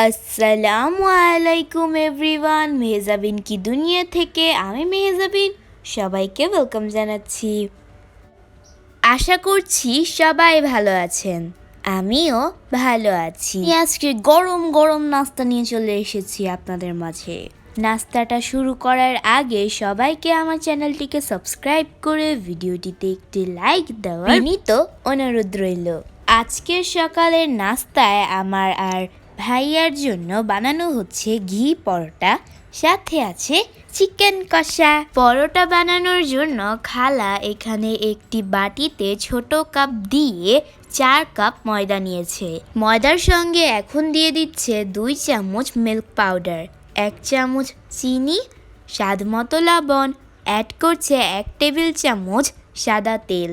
আসসালামু আলাইকুম এভরিওয়ান, মেহজাবিন কি দুনিয়া থেকে আমি মেহজাবিন সবাইকে ওয়েলকাম জানাচ্ছি। আশা করছি সবাই ভালো আছেন, আমিও ভালো আছি। আজকে গরম গরম নাস্তা নিয়ে চলে এসেছি আপনাদের মাঝে। নাস্তাটা শুরু করার আগে সবাইকে আমার চ্যানেলটিকে সাবস্ক্রাইব করে ভিডিওটিতে একটি লাইক দেওয়ার বিনীত অনুরোধ রইল। আজকের সকালের নাস্তায় আমার আর ভাইয়ার জন্য বানানো হচ্ছে ঘি পরোটা, সাথে আছে চিকেন কষা। পরোটা বানানোর জন্য খালা এখানে একটি বাটিতে ছোট কাপ দিয়ে 4 কাপ ময়দা নিয়েছে। ময়দার সঙ্গে এখন দিয়ে দিচ্ছে 2 চামচ মিল্ক পাউডার, 1 চামচ চিনি, স্বাদ মতো লবণ, অ্যাড করছে 1 টেবিল চামচ সাদা তেল।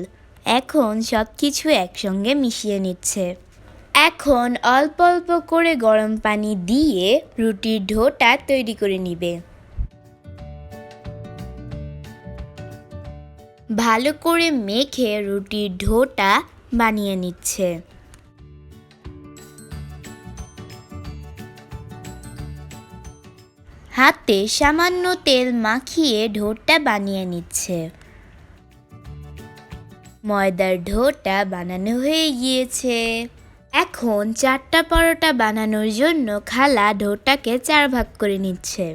এখন সব কিছু একসঙ্গে মিশিয়ে নিচ্ছে। এখন অল্প অল্প করে গরম পানি দিয়ে রুটির ডোটা তৈরি করে নিবে। ভালো করে মেখে রুটির ডোটা বানিয়ে নিচ্ছে। হাতে সামান্য তেল মাখিয়ে ডোটা বানিয়ে নিচ্ছে। ময়দার ডোটা বানানো হয়ে গিয়েছে। এখন 4টা পরোটা বানানোর জন্য খালা ডোটাকে 4 ভাগ করে নিচ্ছে।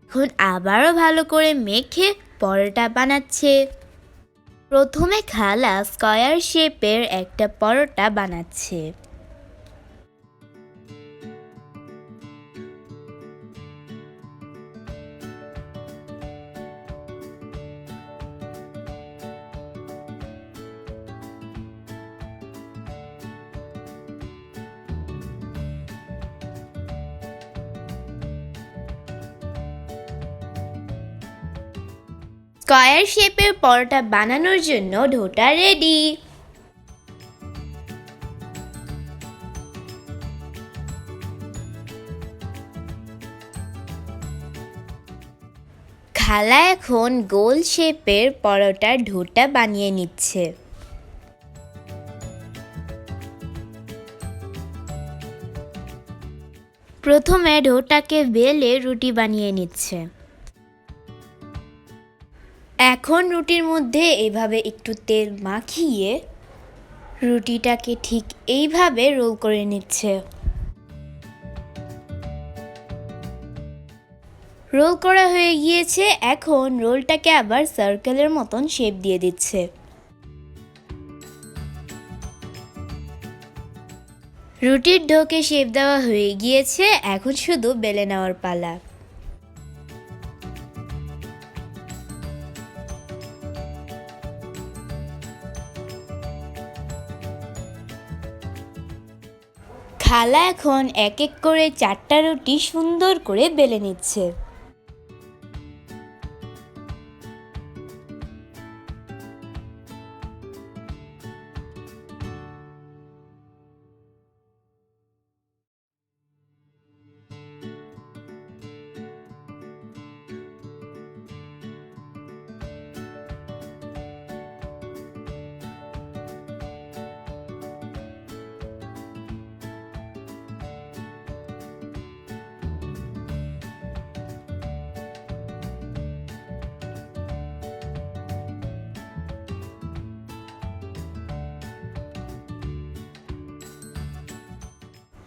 এখন আবারও ভালো করে মেখে পরোটা বানাচ্ছে। প্রথমে খালা স্কয়ার শেপের একটা পরোটা বানাচ্ছে। স্কয়ার শেপের পরোটা বানানোর জন্য ডোটা রেডি। খালা এখন গোল শেপের পরোটার ডোটা বানিয়ে নিচ্ছে। প্রথমে ডোটাকে বেলে রুটি বানিয়ে নিচ্ছে। এখন রুটির মধ্যে এইভাবে একটু তেল মাখিয়ে রুটিটাকে ঠিক এইভাবে রোল করে নিচ্ছে। রোল করা হয়ে গিয়েছে। এখন রোলটাকে আবার সার্কেলের মতন শেপ দিয়ে দিচ্ছে। রুটির ডোকে শেপ দেওয়া হয়ে গিয়েছে, এখন শুধু বেলে নেওয়ার পালা। খালা এখন এক এক করে 4টা রুটি সুন্দর করে বেলে নিচ্ছে।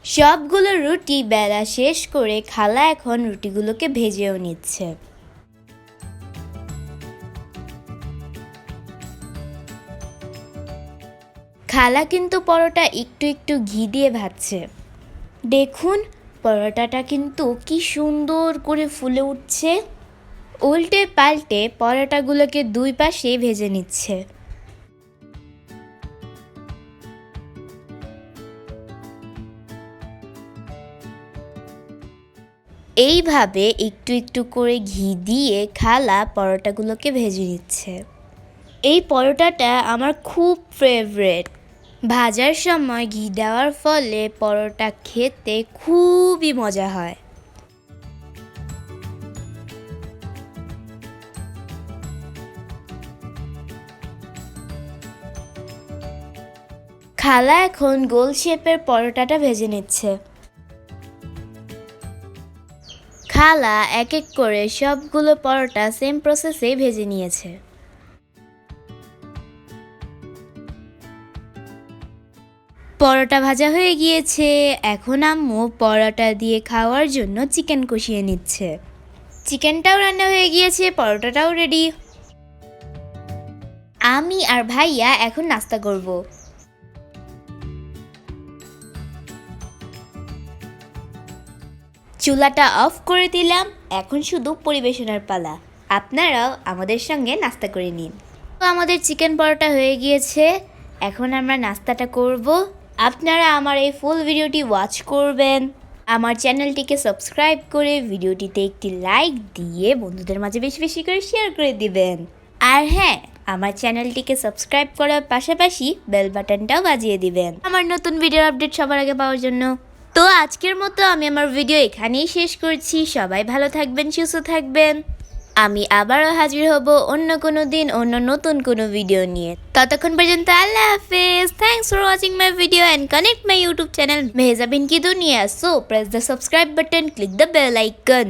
সবগুলো রুটি বেলা শেষ করে খালা এখন রুটিগুলোকে ভেজেও নিচ্ছে। খালা কিন্তু পরোটা একটু একটু ঘি দিয়ে ভাজছে। দেখুন পরোটাটা কিন্তু কি সুন্দর করে ফুলে উঠছে। উল্টে পাল্টে পরোটাগুলোকে 2 পাশে ভেজে নিচ্ছে। এইভাবে একটু একটু করে ঘি দিয়ে খালা পরোটাগুলোকে ভেজে নিচ্ছে। এই পরোটাটা আমার খুব ফেভারিট। ভাজার সময় ঘি দেওয়ার ফলে পরোটা খেতে খুবই মজা হয়। খালা এখন গোল শেপের পরোটাটা ভেজে নিচ্ছে। খালা এক এক করে সবগুলো পরোটা সেম প্রসেসে ভেজে নিয়েছে। পরোটা ভাজা হয়ে গিয়েছে। এখন আম্মু পরোটা দিয়ে খাওয়ার জন্য চিকেন কষিয়ে নিচ্ছে। চিকেনটাও রান্না হয়ে গিয়েছে, পরোটাটাও রেডি। আমি আর ভাইয়া এখন নাস্তা করব। চুলাটা অফ করে দিলাম, এখন শুধু পরিবেশনের পালা। আপনারাও আমাদের সঙ্গে নাস্তা করে নিন। তো আমাদের চিকেন পরোটা হয়ে গিয়েছে, এখন আমরা নাস্তাটা করব। আপনারা আমার এই ফুল ভিডিওটি ওয়াচ করবেন। আমার চ্যানেলটিকে সাবস্ক্রাইব করে ভিডিওটিতে একটি লাইক দিয়ে বন্ধুদের মাঝে বেশি বেশি করে শেয়ার করে দিবেন। আর হ্যাঁ, আমার চ্যানেলটিকে সাবস্ক্রাইব করার পাশাপাশি বেল বাটনটাও বাজিয়ে দিবেন আমার নতুন ভিডিওর আপডেট সবার আগে পাওয়ার জন্য। তো আজকের মতো আমি আমার ভিডিও এখানেই শেষ করছি। সবাই ভালো থাকবেন, সুস্থ থাকবেন। আমি আবারও হাজির হব অন্য কোনো দিন অন্য নতুন কোনো ভিডিও নিয়ে। ততক্ষণ পর্যন্ত আল্লাহ হাফেজ। Thanks for watching my video and connect my YouTube channel Mahjaben ki Duniya. So press the subscribe button, click the bell icon.